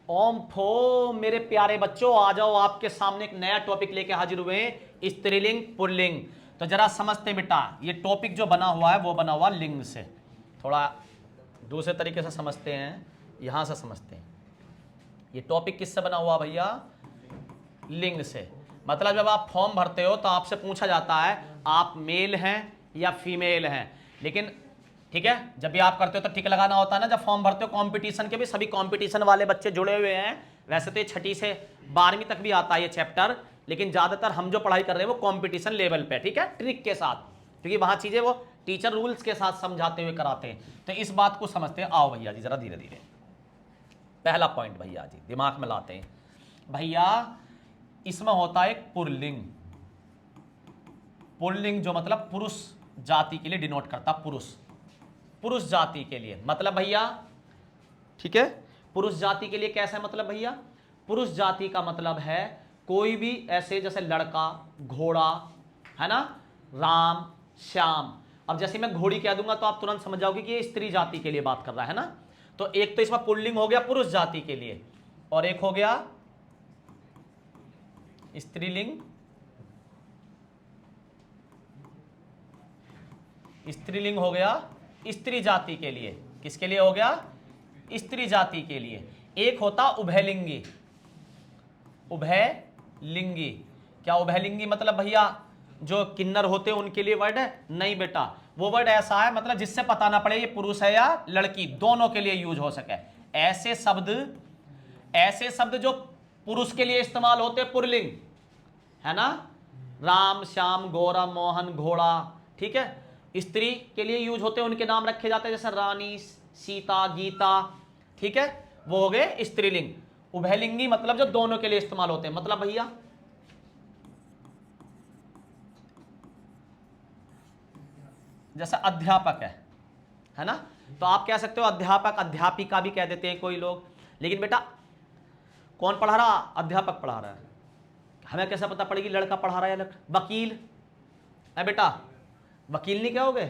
ओम फो मेरे प्यारे बच्चों, आ जाओ, आपके सामने एक नया टॉपिक लेके हाजिर हुए हैं, स्त्रीलिंग पुल्लिंग। तो जरा समझते बेटा, ये टॉपिक जो बना हुआ है वो बना हुआ लिंग से। थोड़ा दूसरे तरीके से समझते हैं, यहां से समझते हैं। ये टॉपिक किससे बना हुआ भैया? लिंग से। मतलब जब आप फॉर्म भरते हो तो आपसे पूछा जाता है आप मेल हैं या फीमेल हैं। लेकिन ठीक है, जब भी आप करते हो तो टिक लगाना होता है ना, जब फॉर्म भरते हो। कंपटीशन के भी सभी कंपटीशन वाले बच्चे जुड़े हुए हैं। वैसे तो ये 6ठी से 12वीं तक भी आता है ये चैप्टर, लेकिन ज्यादातर हम जो पढ़ाई कर रहे हैं वो कंपटीशन लेवल पे, ठीक है, ट्रिक के साथ, क्योंकि वहां चीजें वो टीचर रूल्स के साथ समझाते हुए कराते हैं। तो इस बात को समझते हैं। आओ भैया जी जरा धीरे धीरे पहला पॉइंट भैया जी दिमाग में लाते हैं। भैया इसमें होता है एक पुल्लिंग। पुल्लिंग जो मतलब पुरुष जाति के लिए डिनोट करता, पुरुष जाति के लिए। मतलब भैया ठीक है, पुरुष जाति के लिए कैसा मतलब भैया? पुरुष जाति का मतलब है कोई भी ऐसे, जैसे लड़का, घोड़ा, है ना, राम, श्याम। अब जैसे मैं घोड़ी कह दूंगा तो आप तुरंत समझ जाओगे कि ये स्त्री जाति के लिए बात कर रहा है ना। तो एक तो इसमें पुल्लिंग हो गया पुरुष जाति के लिए, और एक हो गया स्त्रीलिंग, स्त्रीलिंग हो गया स्त्री जाति के लिए। किसके लिए हो गया? स्त्री जाति के लिए। एक होता उभयलिंगी। उभयलिंगी क्या? उभयलिंगी मतलब भैया जो किन्नर होते हैं उनके लिए वर्ड है? नहीं बेटा, वो वर्ड ऐसा है मतलब जिससे पता ना पड़े ये पुरुष है या लड़की, दोनों के लिए यूज हो सके। ऐसे शब्द जो पुरुष के लिए इस्तेमाल होते हैं पुल्लिंग, है ना, राम, श्याम, गौरा, मोहन, घोड़ा, ठीक है। स्त्री के लिए यूज होते हैं, उनके नाम रखे जाते हैं, जैसे रानी, सीता, गीता, ठीक है, वो हो गए स्त्रीलिंग। उभयलिंगी मतलब जो दोनों के लिए इस्तेमाल होते हैं। मतलब भैया जैसे अध्यापक है ना, तो आप कह सकते हो अध्यापक, अध्यापिका भी कह देते हैं कोई लोग। लेकिन बेटा कौन पढ़ा रहा? अध्यापक पढ़ा रहा है। हमें कैसे पता पड़ेगी लड़का पढ़ा रहा है या लड़का? वकील है बेटा, वकील नहीं कहोगे?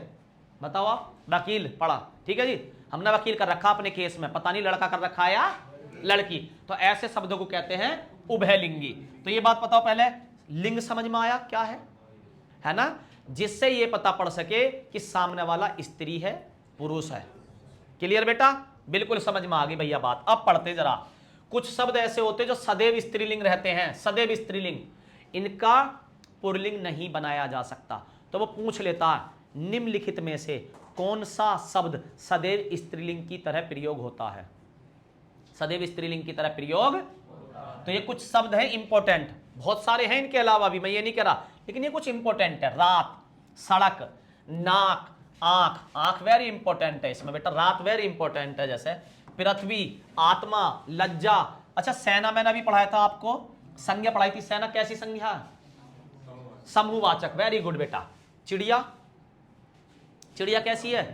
बताओ आप, वकील पढ़ा, ठीक है जी, हमने वकील कर रखा अपने केस में, पता नहीं लड़का कर रखा है या लड़की। तो ऐसे शब्दों को कहते हैं उभयलिंगी। तो ये बात बताओ पहले, लिंग समझ में आया क्या है ना, जिससे ये पता पड़ सके कि सामने वाला स्त्री है, पुरुष है। क्लियर बेटा? बिल्कुल समझ में आ गई भैया बात। अब पढ़ते जरा। कुछ शब्द ऐसे होते हैं जो सदैव स्त्रीलिंग रहते हैं, सदैव स्त्रीलिंग, इनका पुल्लिंग नहीं बनाया जा सकता। तो वो पूछ लेता है निम्नलिखित में से कौन सा शब्द सदैव स्त्रीलिंग की तरह प्रयोग होता है? सदैव स्त्रीलिंग की तरह प्रयोग। तो ये कुछ शब्द हैं इंपॉर्टेंट, बहुत सारे हैं इनके अलावा भी, मैं ये नहीं कह रहा, लेकिन ये कुछ इंपॉर्टेंट है। रात, सड़क, नाक, आंख, आंख वेरी इंपॉर्टेंट है इसमें बेटा, रात वेरी इंपॉर्टेंट है। जैसे पृथ्वी, आत्मा, लज्जा। अच्छा सेना मैंने अभी पढ़ाया था आपको, संज्ञा पढ़ाई थी। सेना कैसी संज्ञा? समूहवाचक, वेरी गुड बेटा। चिड़िया, चिड़िया कैसी है?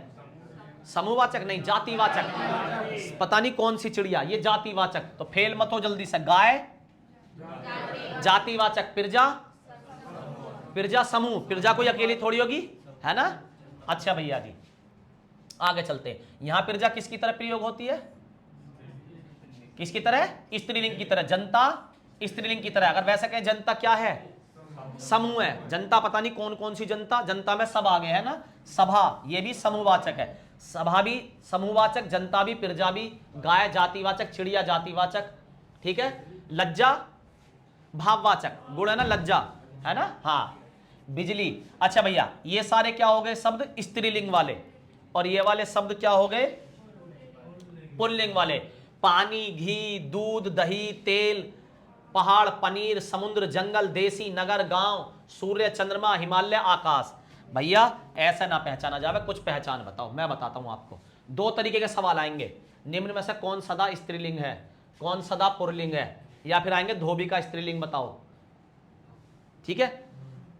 समूहवाचक नहीं, जातिवाचक। पता नहीं कौन सी चिड़िया, ये जातिवाचक। तो फेल मत हो जल्दी से। गाय जातिवाचक, पिरजा, पिरजा समूह, पिरजा कोई अकेली थोड़ी होगी, है ना। अच्छा भैया जी आगे चलते हैं। यहां पिरजा किसकी तरह प्रयोग होती है? किसकी तरह? स्त्रीलिंग की तरह। जनता स्त्रीलिंग की तरह। अगर वैसे कहें जनता क्या है? समूह है। जनता पता नहीं कौन कौन सी जनता, जनता में सब आ गए है ना। सभा, ये भी समूहवाचक है। सभा भी समूहवाचक, जनता भी, पिरजा भी। गाय जातिवाचक, चिड़िया जातिवाचक, ठीक है। लज्जा भाववाचक, गुण है ना लज्जा, है ना, हाँ। बिजली। अच्छा भैया ये सारे क्या हो गए शब्द? स्त्रीलिंग वाले। और ये वाले शब्द क्या हो गए? पुल्लिंग वाले। पानी, घी, दूध, दही, तेल, पहाड़, पनीर, समुद्र, जंगल, देसी, नगर, गांव, सूर्य, चंद्रमा, हिमालय, आकाश। भैया ऐसा ना पहचाना जावे, कुछ पहचान बताओ। मैं बताता हूं आपको, दो तरीके के सवाल आएंगे। निम्न में से कौन सदा स्त्रीलिंग है, कौन सदा पुल्लिंग है, या फिर आएंगे धोबी का स्त्रीलिंग बताओ, ठीक है,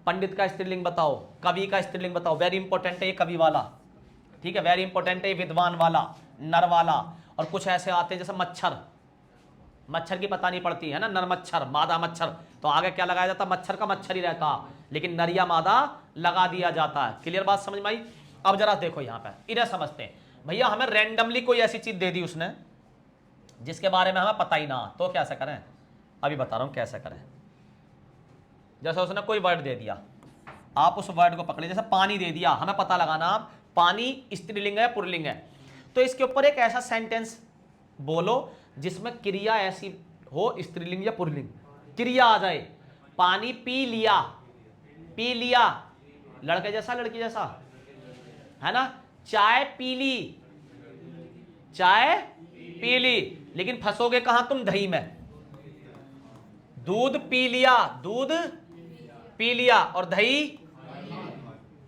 पंडित का स्त्रीलिंग बताओ, कवि का स्त्रीलिंग बताओ। वेरी इंपॉर्टेंट है ये कवि वाला, ठीक है, वेरी इंपॉर्टेंट है ये विद्वान वाला, नर वाला। और कुछ ऐसे आते हैं जैसे मच्छर, मच्छर की पता नहीं पड़ती है ना, नर मच्छर, मादा मच्छर, तो आगे क्या लगाया जाता? मच्छर का मच्छर ही रहता, लेकिन नर या मादा लगा दिया जाता है। क्लियर बात समझ में आई? अब जरा देखो यहां पर, इधर समझते हैं। भैया हमें रैंडमली कोई ऐसी चीज दे दी उसने, जिसके बारे में हमें पता ही ना, तो कैसे करें, अभी बता रहा हूं कैसे करें। जैसे उसने कोई वर्ड दे दिया, आप उस वर्ड को पकड़े, जैसे पानी दे दिया, हमें पता लगाना आप पानी स्त्रीलिंग है पुल्लिंग है, तो इसके ऊपर एक ऐसा सेंटेंस बोलो जिसमें क्रिया ऐसी हो, स्त्रीलिंग या पुल्लिंग, क्रिया आ जाए। पानी पी लिया, पी लिया, लड़के जैसा लड़की जैसा, है ना। चाय पी ली, चाय पी ली, लेकिन फंसोगे कहां तुम, दही में। दूध पी लिया, दूध पी लिया, और दही,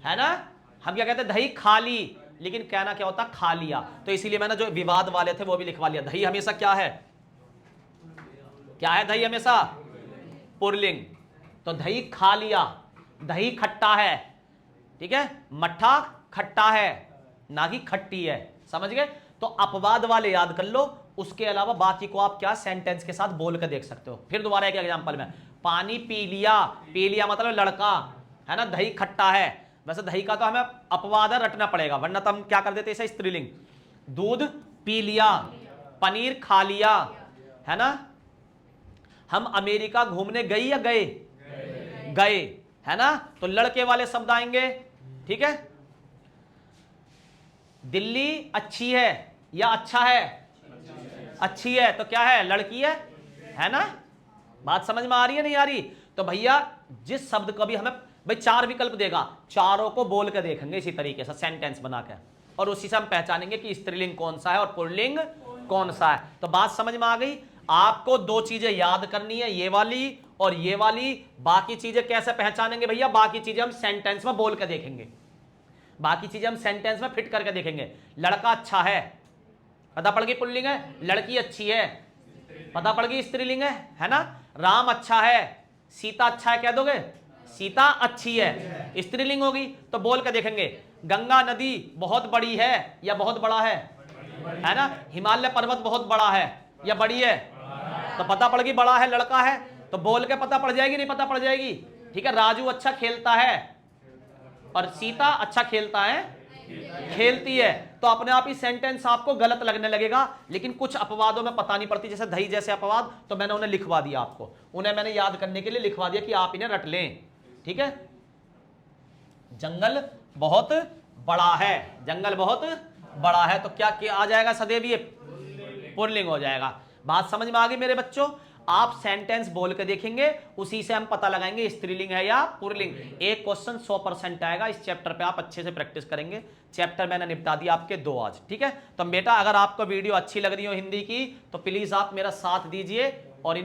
है ना, हम क्या कहते हैं, दही खा ली, लेकिन कहना क्या होता, खा लिया। तो इसीलिए मैंने जो विवाद वाले थे वो भी लिखवा लिया। दही हमेशा क्या है, क्या है, दही हमेशा पुल्लिंग। तो दही खा लिया, दही खट्टा है, ठीक है, मट्ठा खट्टा है, ना कि खट्टी है, समझ गए। तो अपवाद वाले याद कर लो, उसके अलावा बाकी को आप क्या सेंटेंस के साथ बोल कर देख सकते हो। फिर दोबारा एक एग्जांपल में, पानी पी लिया, पी लिया मतलब लड़का, है ना, दही खट्टा है। वैसे दही का तो हमें अपवाद रटना पड़ेगा, वरना तो हम क्या कर देते इसे स्त्रीलिंग। दूध पी लिया, पनीर खा लिया, है ना। हम अमेरिका घूमने गए या गए, गए, है ना, तो लड़के वाले शब्द आएंगे, ठीक है। दिल्ली अच्छी है या अच्छा है, अच्छी है, तो क्या है, लड़की है ना। बात समझ में आ रही है नहीं आ रही। तो भैया जिस शब्द को भी हमें भाई 4 विकल्प देगा, चारों को बोल के देखेंगे इसी तरीके से सेंटेंस बना के, और उसी से हम पहचानेंगे कि स्त्रीलिंग कौन सा है और पुल्लिंग कौन सा है। तो बात समझ में आ गई। आपको 2 चीजें याद करनी है, ये वाली और ये वाली। बाकी चीजें कैसे पहचानेंगे भैया, बाकी चीजें हम सेंटेंस में बोल के देखेंगे, बाकी चीजें हम सेंटेंस में फिट करके देखेंगे। लड़का अच्छा पता पड़ गई पुल्लिंग है, लड़की अच्छी है पता पड़ गई स्त्रीलिंग है ना। राम अच्छा है, सीता अच्छा है कह दोगे, सीता अच्छी है, स्त्रीलिंग होगी। तो बोल के देखेंगे, गंगा नदी बहुत बड़ी है या बहुत बड़ा है ना। हिमालय पर्वत बहुत बड़ा है या बड़ी है, तो पता पड़ गई बड़ा है, लड़का है, तो बोल के पता पड़ जाएगी, नहीं पता पड़ जाएगी, ठीक है। राजू अच्छा खेलता है और सीता अच्छा खेलता है, खेलती है, तो अपने आप ही सेंटेंस आपको गलत लगने लगेगा। लेकिन कुछ अपवादों में पता नहीं पड़ती, जैसे दही जैसे अपवाद, तो मैंने उन्हें लिखवा दिया, आपको उन्हें मैंने याद करने के लिए लिखवा दिया कि आप इन्हें रट लें, ठीक है। जंगल बहुत बड़ा है, जंगल बहुत बड़ा है, तो क्या आ जाएगा, सदैव ये पुल्लिंग हो जाएगा। बात समझ में आ गई मेरे बच्चों। आप सेंटेंस बोल के देखेंगे, उसी से हम पता लगाएंगे स्त्रीलिंग है या पुल्लिंग। एक क्वेश्चन 100% आएगा इस चैप्टर पे, आप अच्छे से प्रैक्टिस करेंगे। चैप्टर मैंने निपटा दिया आपके 2 आज, ठीक है। तो बेटा अगर आपको वीडियो अच्छी लग रही हो हिंदी की, तो प्लीज आप मेरा साथ दीजिए,